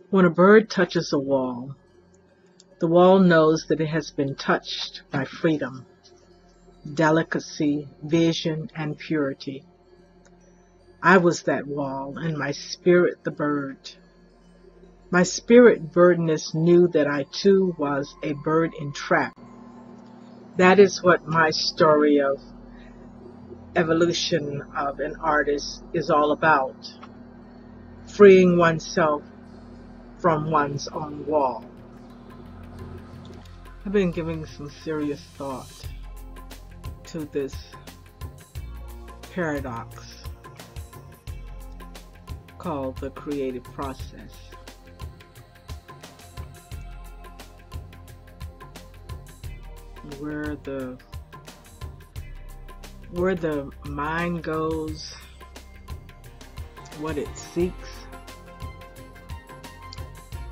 When a bird touches a wall, the wall knows that it has been touched by freedom, delicacy, vision, and purity. I was that wall, and my spirit the bird. My spirit birdness knew that I too was a bird entrapped. That is what my story of evolution of an artist is all about. Freeing oneself from one's own wall. I've been giving some serious thought to this paradox called the creative process. Where the mind goes, what it seeks,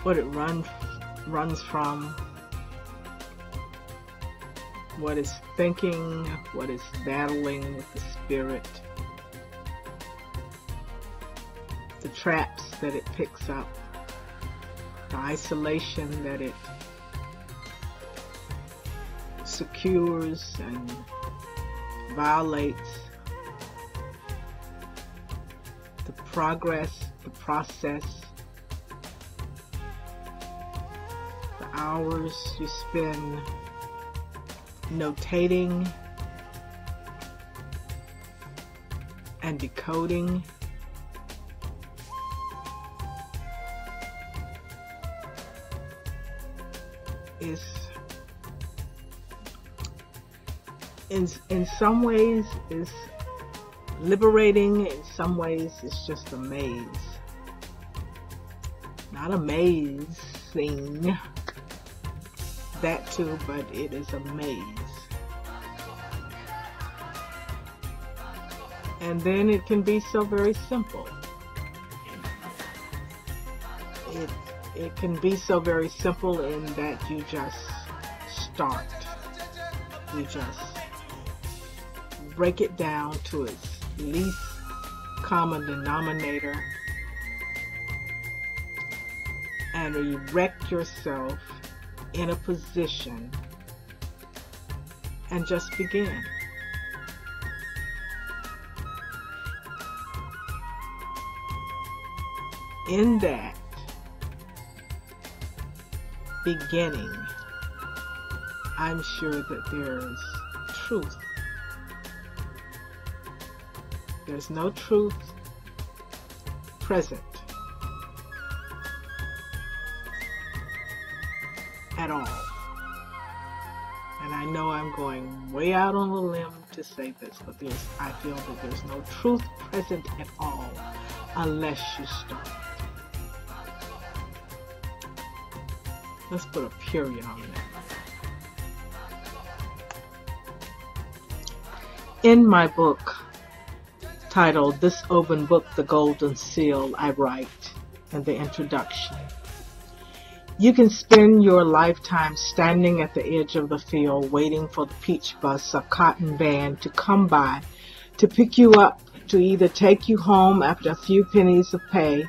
what it runs from, what it's thinking, what it's battling with the spirit, the traps that it picks up, the isolation that it secures and violates, the progress, the process, the hours you spend notating and decoding, is in some ways is liberating, in some ways it's just a maze. Not amazing, that too, but it is a maze. And then it can be so very simple. It can be so very simple in that you just start. You just break it down to its least common denominator and erect yourself in a position and just begin. In that beginning, I'm sure that there's truth. There's no truth present at all. And I know I'm going way out on a limb to say this, but I feel that there's no truth present at all unless you start. Let's put a period on that. In my book, titled This Open Book, The Golden Seal, I write in the introduction, you can spend your lifetime standing at the edge of the field waiting for the peach bus or cotton van to come by to pick you up, to either take you home after a few pennies of pay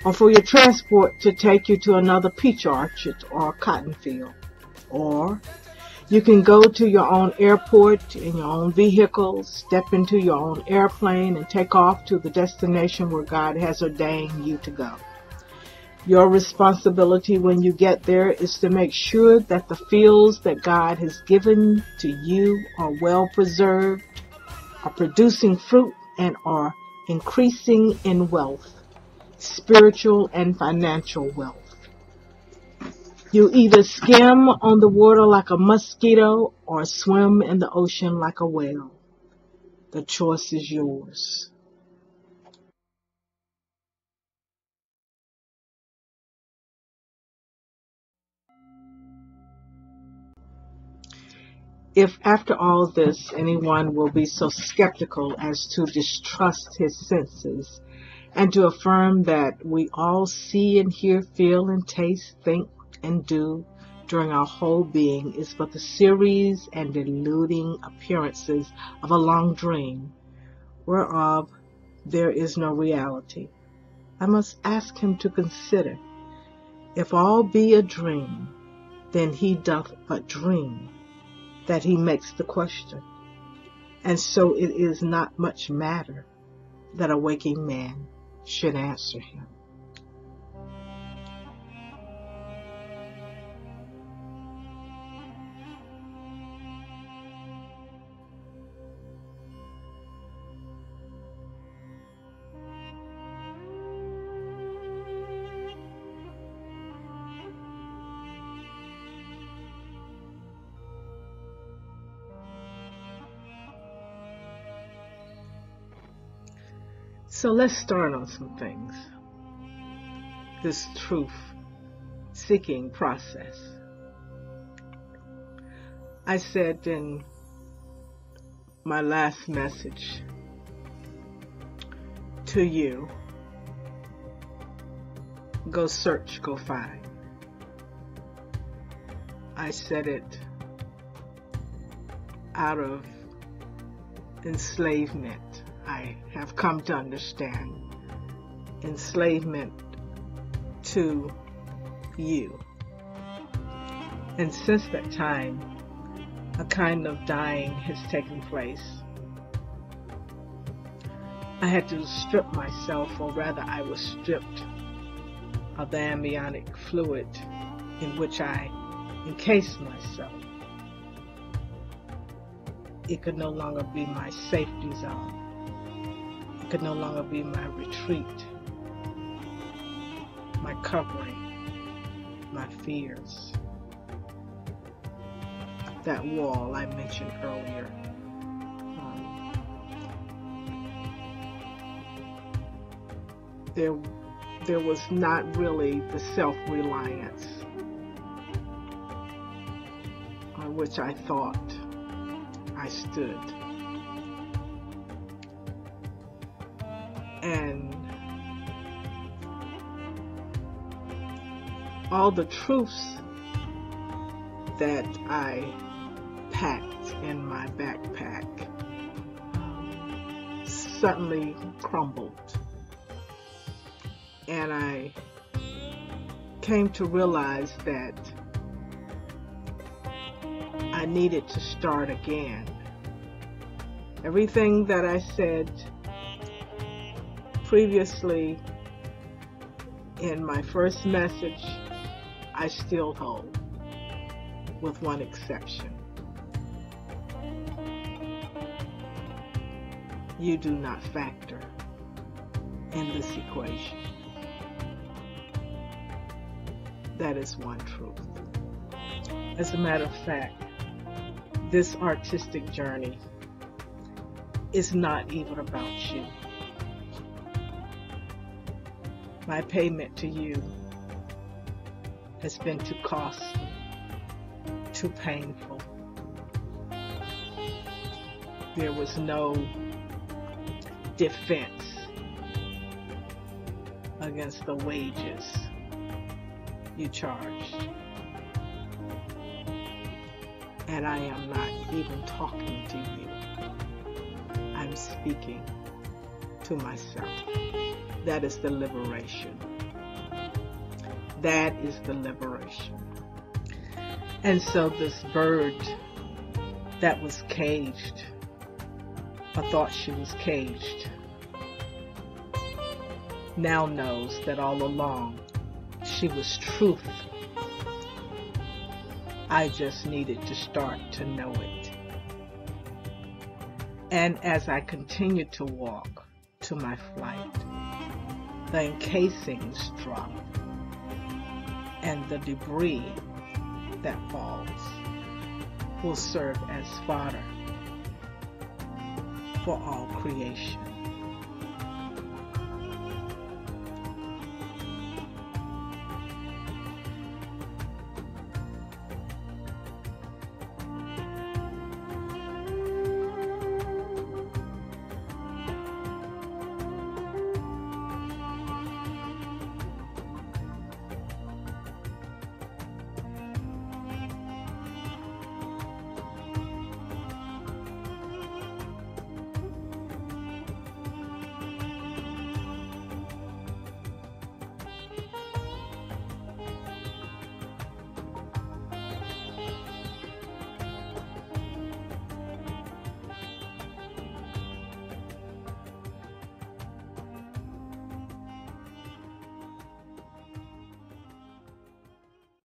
or for your transport to take you to another peach orchard or cotton field. Or you can go to your own airport in your own vehicle, step into your own airplane, and take off to the destination where God has ordained you to go. Your responsibility when you get there is to make sure that the fields that God has given to you are well preserved, are producing fruit, and are increasing in wealth, spiritual and financial wealth. You either skim on the water like a mosquito or swim in the ocean like a whale. The choice is yours. If after all this anyone will be so skeptical as to distrust his senses and to affirm that we all see and hear, feel and taste, think and do during our whole being is but the series and deluding appearances of a long dream, whereof there is no reality, I must ask him to consider If all be a dream, then he doth but dream, that he makes the question. And so it is not much matter that a waking man should answer him. So let's start on some things. This truth-seeking process. I said in my last message to you, go search, go find. I said it out of enslavement. I have come to understand enslavement to you. And since that time, a kind of dying has taken place. I had to strip myself, or rather I was stripped of the amniotic fluid in which I encased myself. It could no longer be my safety zone. It could no longer be my retreat, my covering, my fears. That wall I mentioned earlier. There was not really the self-reliance on which I thought I stood. And all the truths that I packed in my backpack suddenly crumbled. And I came to realize that I needed to start again. Everything that I said previously in my first message, I still hold, with one exception. You do not factor in this equation. That is one truth. As a matter of fact, this artistic journey is not even about you. My payment to you has been too costly, too painful. There was no defense against the wages you charged. And I am not even talking to you. I'm speaking to myself. That is the liberation. That is the liberation. And so this bird that was caged, or thought she was caged, now knows that all along she was truth. I just needed to start to know it. And as I continued to walk to my flight, the encasings drop, and the debris that falls will serve as fodder for all creation.